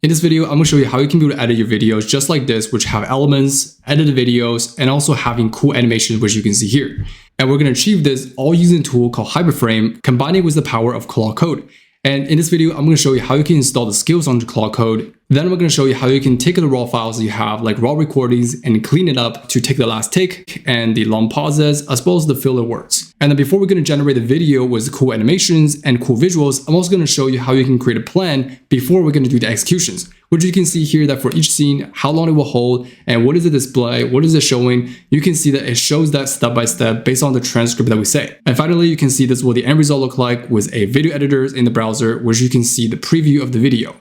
In this video, I'm going to show you how you can be able to edit your videos just like this, which have elements, edited videos, and also having cool animations, which you can see here. And we're going to achieve this all using a tool called Hyperframe, combining with the power of Claude Code. And in this video, I'm going to show you how you can install the skills onto Claude Code. Then we're going to show you how you can take the raw files you have, like raw recordings, and clean it up to take the last take and the long pauses, as well as the filler words. And then before we're going to generate the video with cool animations and cool visuals, I'm also going to show you how you can create a plan before we're going to do the executions, which you can see here that for each scene, how long it will hold, and what is the display, what is it showing. You can see that it shows that step by step based on the transcript that we say. And finally, you can see this is what the end result look like with a video editor in the browser, which you can see the preview of the video.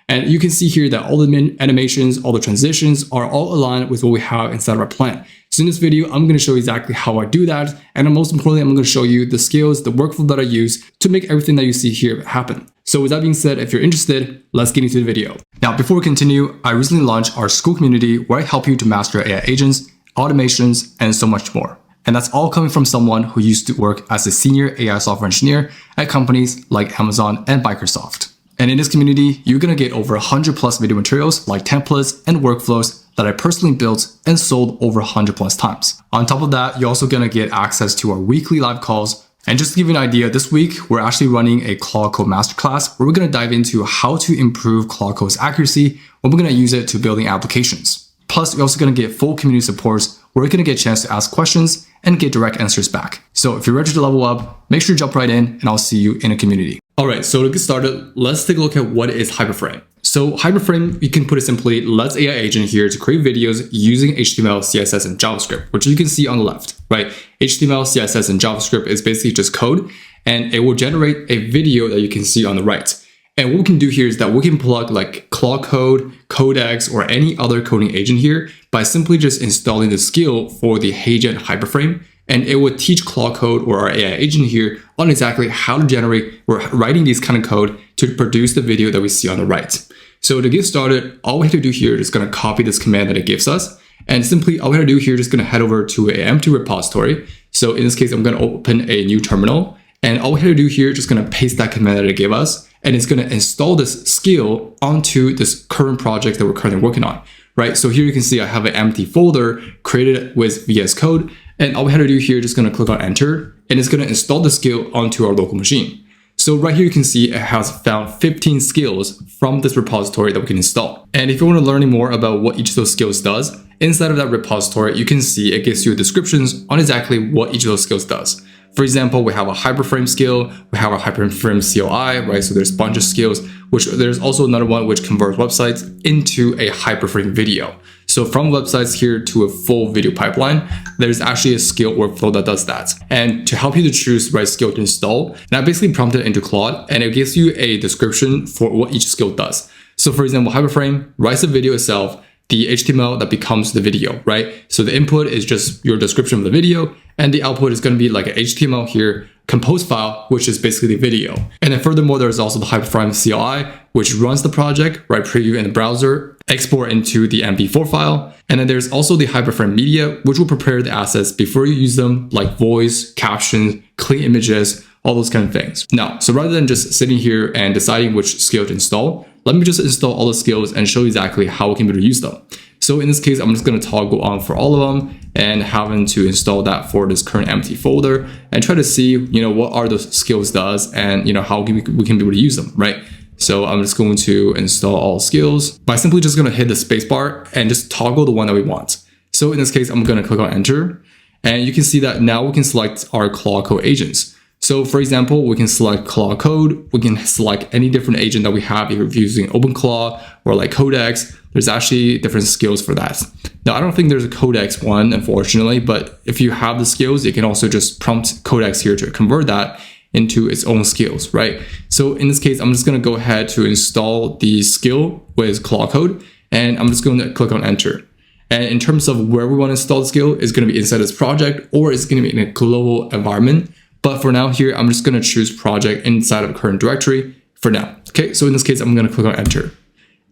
And you can see here that all the animations, all the transitions are all aligned with what we have inside of our plan. So in this video, I'm going to show you exactly how I do that. And most importantly, I'm going to show you the skills, the workflow that I use to make everything that you see here happen. So with that being said, if you're interested, let's get into the video. Now, before we continue, I recently launched our school community where I help you to master AI agents, automations, and so much more. And that's all coming from someone who used to work as a senior AI software engineer at companies like Amazon and Microsoft. And in this community, you're going to get over 100 plus video materials like templates and workflows that I personally built and sold over 100 plus times. On top of that, you're also going to get access to our weekly live calls. And just to give you an idea, this week, we're actually running a Claude Code masterclass where we're going to dive into how to improve Claude Code's accuracy when we're going to use it to building applications. Plus, you're also going to get full community supports where you're going to get a chance to ask questions and get direct answers back. So if you're ready to level up, make sure you jump right in and I'll see you in a community. All right, so to get started, let's take a look at what is Hyperframe. So Hyperframe, you can put it simply, lets AI agent here to create videos using HTML, CSS, and JavaScript, which you can see on the left, right? HTML, CSS, and JavaScript is basically just code, and it will generate a video that you can see on the right. And what we can do here is that we can plug like Claude Code, Codex, or any other coding agent here by simply just installing the skill for the HeyGen Hyperframe. And it would teach Claude Code or our AI agent here on exactly how to generate or writing these kind of code to produce the video that we see on the right. So to get started, all we have to do here is going to copy this command that it gives us. And simply all we have to do here is just going to head over to an empty repository. So in this case, I'm going to open a new terminal. And all we have to do here is just going to paste that command that it gave us. And it's going to install this skill onto this current project that we're currently working on, right? So here you can see I have an empty folder created with VS Code. And all we have to do here is just going to click on enter, and it's going to install the skill onto our local machine. So right here, you can see it has found 15 skills from this repository that we can install. And if you want to learn more about what each of those skills does, inside of that repository, you can see it gives you descriptions on exactly what each of those skills does. For example, we have a Hyperframe skill, we have a Hyperframe CLI, right? So there's a bunch of skills, which there's also another one which converts websites into a Hyperframe video. So from websites here to a full video pipeline, there's actually a skill workflow that does that. And to help you to choose the right skill to install, and I basically prompted into Claude, and it gives you a description for what each skill does. So for example, Hyperframe writes the video itself, the HTML that becomes the video, right? So the input is just your description of the video, and the output is going to be like an HTML here, compose file, which is basically the video. And then furthermore, there's also the Hyperframe CLI, which runs the project, right? Preview in the browser, export into the MP4 file. And then there's also the Hyperframe media, which will prepare the assets before you use them, like voice, captions, clean images, all those kind of things. Now, so rather than just sitting here and deciding which skill to install, let me just install all the skills and show you exactly how we can be able to use them. So in this case, I'm just going to toggle on for all of them and having to install that for this current empty folder and try to see, what are those skills does and, how we can be able to use them, right? So I'm just going to install all skills by simply just going to hit the spacebar and just toggle the one that we want. So in this case, I'm going to click on enter, and you can see that now we can select our Claude Code agents. So for example, we can select Claude Code. We can select any different agent that we have if you're using OpenClaw or like Codex. There's actually different skills for that. Now, I don't think there's a Codex one, unfortunately, but if you have the skills, you can also just prompt Codex here to convert that into its own skills, right? So in this case, I'm just going to go ahead to install the skill with Claude Code, and I'm just going to click on enter. And in terms of where we want to install the skill, it's going to be inside this project, or it's going to be in a global environment. But for now here, I'm just going to choose project inside of a current directory for now. Okay, so in this case, I'm going to click on enter.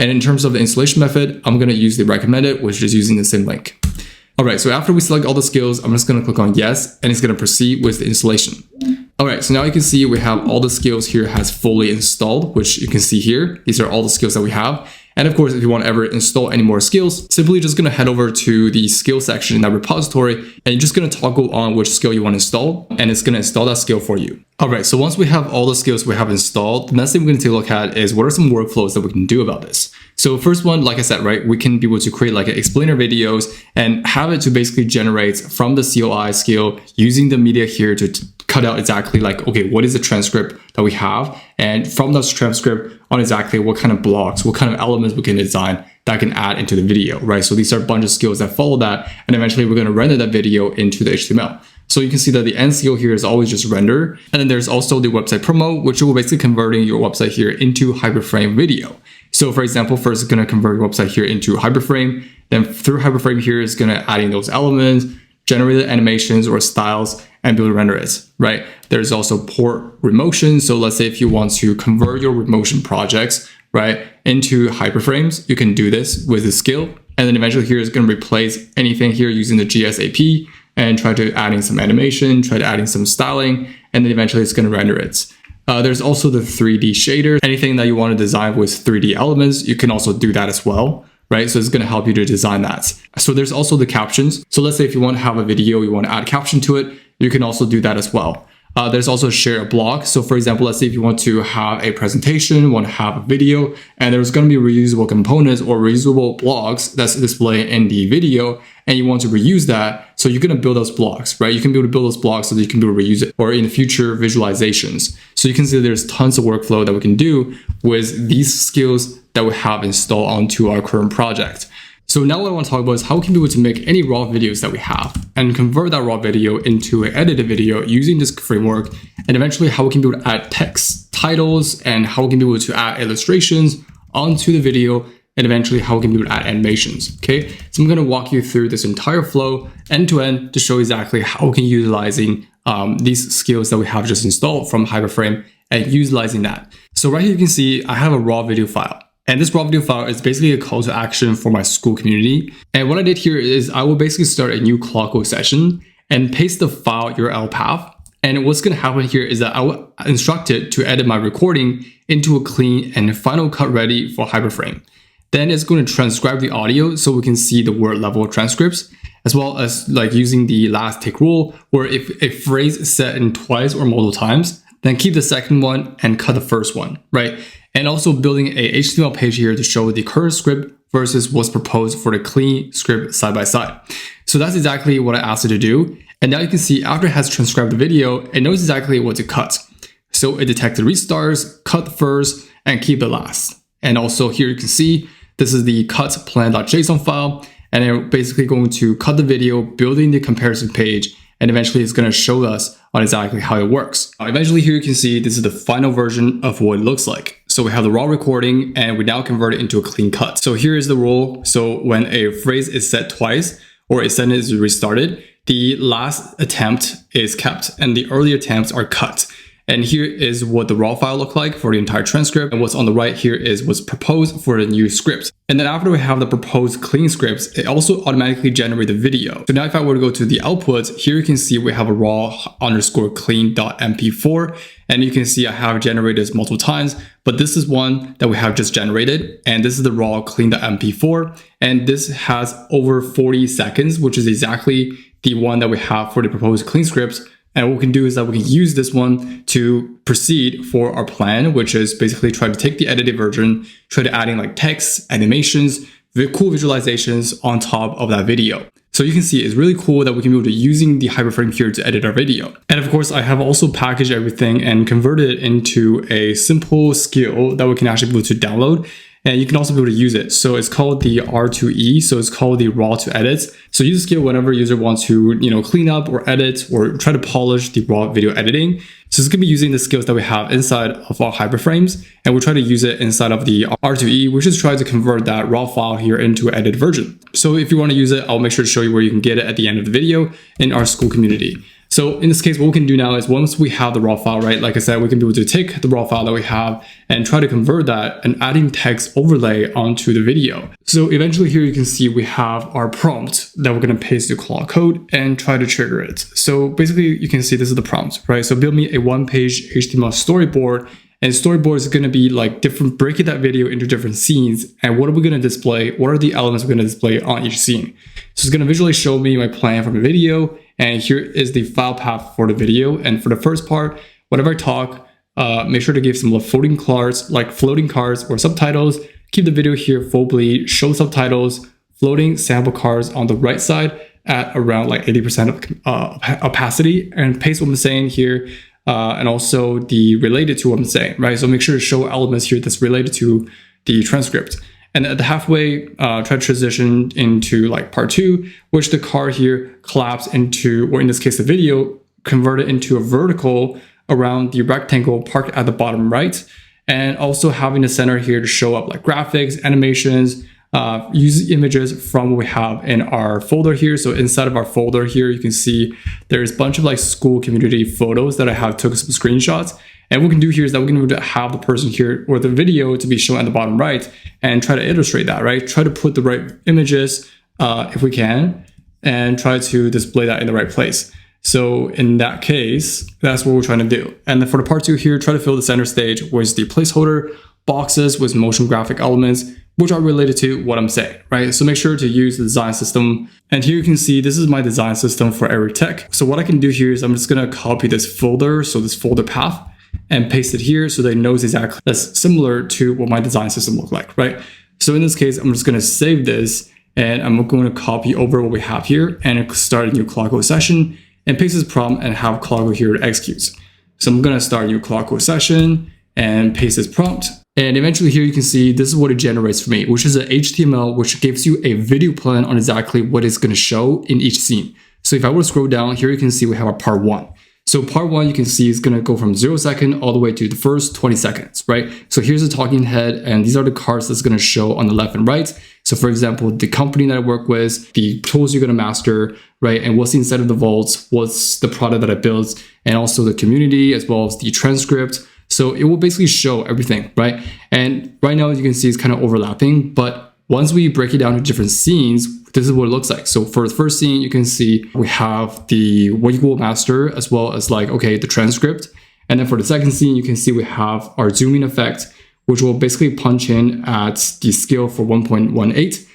And in terms of the installation method, I'm going to use the recommended, which is using the same link. All right, so after we select all the skills, I'm just going to click on yes, and it's going to proceed with the installation. All right, so now you can see we have all the skills here has fully installed, which you can see here. These are all the skills that we have. And of course, if you want to ever install any more skills, simply just going to head over to the skill section in that repository, and you're just going to toggle on which skill you want to install, and it's going to install that skill for you. All right, so once we have all the skills we have installed, the next thing we're going to take a look at is what are some workflows that we can do about this. So first one, like I said, right, we can be able to create like an explainer videos and have it to basically generate from the COI skill using the media here to cut out exactly like, okay, what is the transcript that we have? And from that transcript on exactly what kind of blocks, what kind of elements we can design that can add into the video, right? So these are a bunch of skills that follow that. And eventually we're going to render that video into the HTML. So you can see that the end skill here is always just render. And then there's also the website promo, which will basically converting your website here into Hyperframe video. So for example, first it's going to convert your website here into Hyperframe. Then through Hyperframe here is going to add in those elements, generate the animations or styles, and be able to render it, right? There's also port remotion. So let's say if you want to convert your remotion projects, right, into Hyperframes, you can do this with the skill. And then eventually here is going to replace anything here using the GSAP and try to add in some animation, try to add in some styling, and then eventually it's going to render it. There's also the 3D shader. Anything that you want to design with 3D elements, you can also do that as well, right? So it's going to help you to design that. So there's also the captions. So let's say if you want to have a video, you want to add caption to it, you can also do that as well. There's also share a blog. So for example, let's say if you want to have a presentation, want to have a video, and there's going to be reusable components or reusable blocks that's displayed in the video, and you want to reuse that. So you're going to build those blocks, right? You can be able to build those blocks so that you can be able to reuse it or in future visualizations. So you can see there's tons of workflow that we can do with these skills that we have installed onto our current project. So now what I want to talk about is how we can be able to make any raw videos that we have and convert that raw video into an edited video using this framework, and eventually how we can be able to add text, titles, and how we can be able to add illustrations onto the video, and eventually how we can be able to add animations, okay? So I'm going to walk you through this entire flow end to end to show exactly how we can utilizing these skills that we have just installed from Hyperframe and utilizing that. So right here you can see I have a raw video file. And this raw video file is basically a call to action for my school community. And what I did here is I will basically start a new Claude Code session and paste the file URL path. And what's going to happen here is that I will instruct it to edit my recording into a clean and final cut ready for Hyperframe. Then it's going to transcribe the audio so we can see the word level transcripts, as well as like using the last take rule, where if a phrase is said in twice or multiple times, then keep the second one and cut the first one, right? And also building a HTML page here to show the current script versus what's proposed for the clean script side by side. So that's exactly what I asked it to do. And now you can see after it has transcribed the video, it knows exactly what to cut. So it detected restarts, cut first, and keep the last. And also here you can see this is the cut plan.json file. And they're basically going to cut the video, building the comparison page, and eventually it's going to show us on exactly how it works. Eventually here you can see this is the final version of what it looks like. So we have the raw recording and we now convert it into a clean cut. So here is the rule. So when a phrase is said twice or a sentence is restarted, the last attempt is kept and the early attempts are cut. And here is what the raw file looked like for the entire transcript. And what's on the right here is what's proposed for the new script. And then after we have the proposed clean scripts, it also automatically generates the video. So now if I were to go to the output, here you can see we have a raw_clean.mp4. And you can see I have generated this multiple times, but this is one that we have just generated. And this is the raw clean.mp4. And this has over 40 seconds, which is exactly the one that we have for the proposed clean scripts. And what we can do is that we can use this one to proceed for our plan, which is basically try to take the edited version, try to add in like text, animations, cool visualizations on top of that video. So you can see it's really cool that we can be able to using the Hyperframe here to edit our video. And of course, I have also packaged everything and converted it into a simple skill that we can actually be able to download. And you can also be able to use it. So it's called the R2E. So it's called the raw to edit. So use the skill whenever user wants to, clean up or edit or try to polish the raw video editing. So it's going to be using the skills that we have inside of our Hyperframes. And we'll try to use it inside of the R2E, which is try to convert that raw file here into an edited version. So if you want to use it, I'll make sure to show you where you can get it at the end of the video in our school community. So in this case, what we can do now is once we have the raw file, right? Like I said, we can be able to take the raw file that we have and try to convert that and adding text overlay onto the video. So eventually here you can see we have our prompt that we're going to paste to Claude Code and try to trigger it. So basically you can see this is the prompt, right? So build me a one-page HTML storyboard And storyboard is going to be like breaking that video into different scenes. And what are we going to display? What are the elements we're going to display on each scene? So it's going to visually show me my plan from the video. And here is the file path for the video. And for the first part, whenever I talk, make sure to give some floating cards, like floating cards or subtitles. Keep the video here full bleed, show subtitles, floating sample cards on the right side at around like 80% of opacity, and paste what I'm saying here. And also the related to what I'm saying, right? So make sure to show elements here that's related to the transcript. And at the halfway, try to transition into like part 2, which the car here collapse into, or in this case, the video, convert it into a vertical around the rectangle parked at the bottom right. And also having the center here to show up like graphics, animations, use images from what we have in our folder here. So inside of our folder here, you can see there's a bunch of like school community photos that I have took some screenshots. And what we can do here is that we're going to have the person here or the video to be shown at the bottom right and try to illustrate that, right? Try to put the right images if we can, and try to display that in the right place. So in that case, that's what we're trying to do. And then for the part 2 here, try to fill the center stage with the placeholder boxes with motion graphic elements, which are related to what I'm saying, right? So make sure to use the design system. And here you can see, this is my design system for every tech. So what I can do here is I'm just gonna copy this folder, so this folder path, and paste it here so that it knows exactly that's similar to what my design system look like, right? So in this case, I'm just gonna save this, and I'm going to copy over what we have here and start a new Claude Code session and paste this prompt and have Claude Code here to execute. So I'm gonna start a new Claude Code session and paste this prompt. And eventually here you can see this is what it generates for me, which is an HTML, which gives you a video plan on exactly what it's going to show in each scene. So if I were to scroll down here, you can see we have our part 1. So part 1, you can see is going to go from 0 second all the way to the first 20 seconds, right? So here's the talking head, and these are the cards that's going to show on the left and right. So for example, the company that I work with, the tools you're going to master, right? And what's inside of the vaults, what's the product that I built, and also the community, as well as the transcript. So it will basically show everything, right? And right now, as you can see, it's kind of overlapping, but once we break it down to different scenes, this is what it looks like. So for the first scene, you can see we have the what you will master, as well as like, okay, the transcript. And then for the second scene, you can see we have our zooming effect, which will basically punch in at the scale for 1.18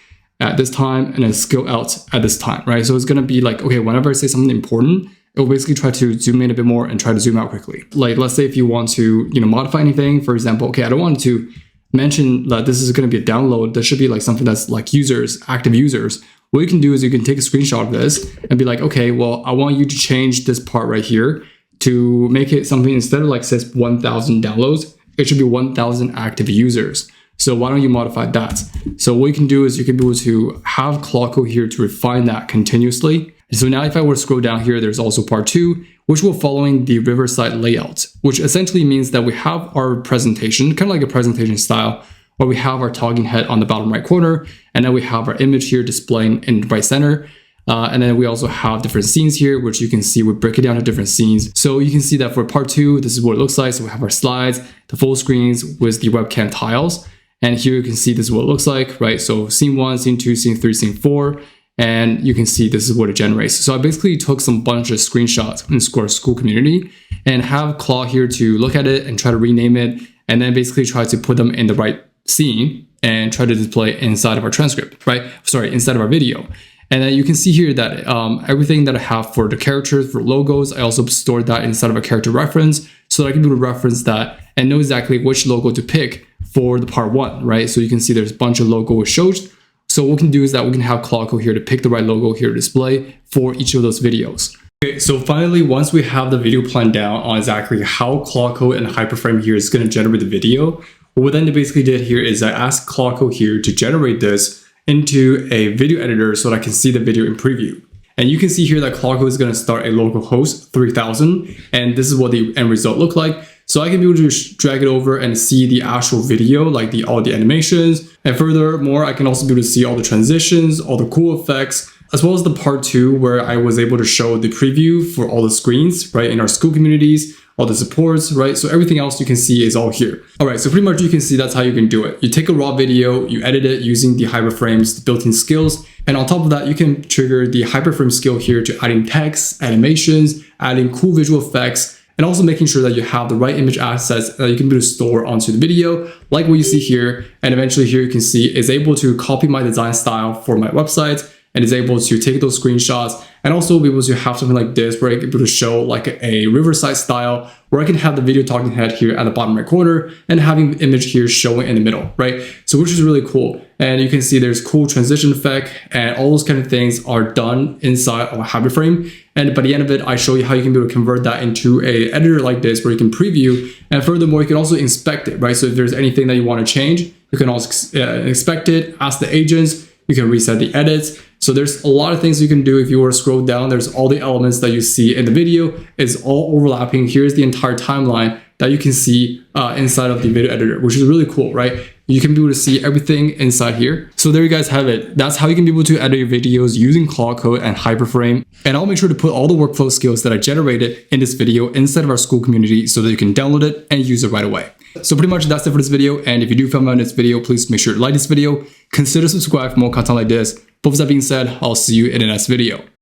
at this time, and then scale out at this time, right? So it's gonna be like, okay, whenever I say something important, it will basically try to zoom in a bit more and try to zoom out quickly. Like, let's say if you want to, modify anything, for example, okay, I don't want to mention that this is going to be a download. There should be like something that's like users, active users. What you can do is you can take a screenshot of this and be like, okay, well, I want you to change this part right here to make it something, instead of like says 1,000 downloads, it should be 1,000 active users. So why don't you modify that? So what you can do is you can be able to have Claude Code here to refine that continuously. So now if I were to scroll down here, there's also part 2, which will following the Riverside layout, which essentially means that we have our presentation, kind of like a presentation style, where we have our talking head on the bottom right corner, and then we have our image here displaying in the right center. And then we also have different scenes here, which you can see we break it down to different scenes. So you can see that for part 2, this is what it looks like. So we have our slides, the full screens with the webcam tiles. And here you can see this is what it looks like, right? So scene 1, scene 2, scene 3, scene 4. And you can see this is what it generates. So I basically took some bunch of screenshots in our school community and have Claude here to look at it and try to rename it, and then basically try to put them in the right scene and try to display inside of our transcript, right? Sorry, inside of our video. And then you can see here that everything that I have for the characters, for logos, I also stored that inside of a character reference so that I can be able to reference that and know exactly which logo to pick for the part 1, right? So you can see there's a bunch of logos showed. So what we can do is that we can have Claude Code here to pick the right logo here to display for each of those videos. Okay, so finally, once we have the video plan down on exactly how Claude Code and Hyperframe here is going to generate the video, what we then basically did here is I asked Claude Code here to generate this into a video editor so that I can see the video in preview. And you can see here that Claude Code is going to start a local host 3000, and this is what the end result look like. So I can be able to drag it over and see the actual video, like all the animations. And furthermore, I can also be able to see all the transitions, all the cool effects, as well as the part 2 where I was able to show the preview for all the screens, right, in our school communities, all the supports, right? So everything else you can see is all here. All right, so pretty much you can see that's how you can do it. You take a raw video, you edit it using the Hyperframes, the built-in skills. And on top of that, you can trigger the Hyperframe skill here to adding text, animations, adding cool visual effects, and also making sure that you have the right image assets that you can be able to store onto the video, like what you see here. And eventually here you can see is able to copy my design style for my website, and is able to take those screenshots, and also be able to have something like this where I can be able to show like a Riverside-style, where I can have the video talking head here at the bottom right corner and having the image here showing in the middle, right? So which is really cool. And you can see there's cool transition effect, and all those kind of things are done inside of a Hyperframe. And by the end of it, I show you how you can be able to convert that into an editor like this, where you can preview. And furthermore, you can also inspect it, right? So if there's anything that you want to change, you can also inspect it, ask the agents, you can reset the edits. So there's a lot of things you can do. If you were to scroll down, there's all the elements that you see in the video is all overlapping. Here's the entire timeline that you can see inside of the video editor, which is really cool, right? You can be able to see everything inside here. So there you guys have it. That's how you can be able to edit your videos using Claude Code and Hyperframe. And I'll make sure to put all the workflow skills that I generated in this video inside of our school community so that you can download it and use it right away. So pretty much that's it for this video. And if you do find this video, please make sure to like this video, consider subscribe for more content like this. But with that being said, I'll see you in the next video.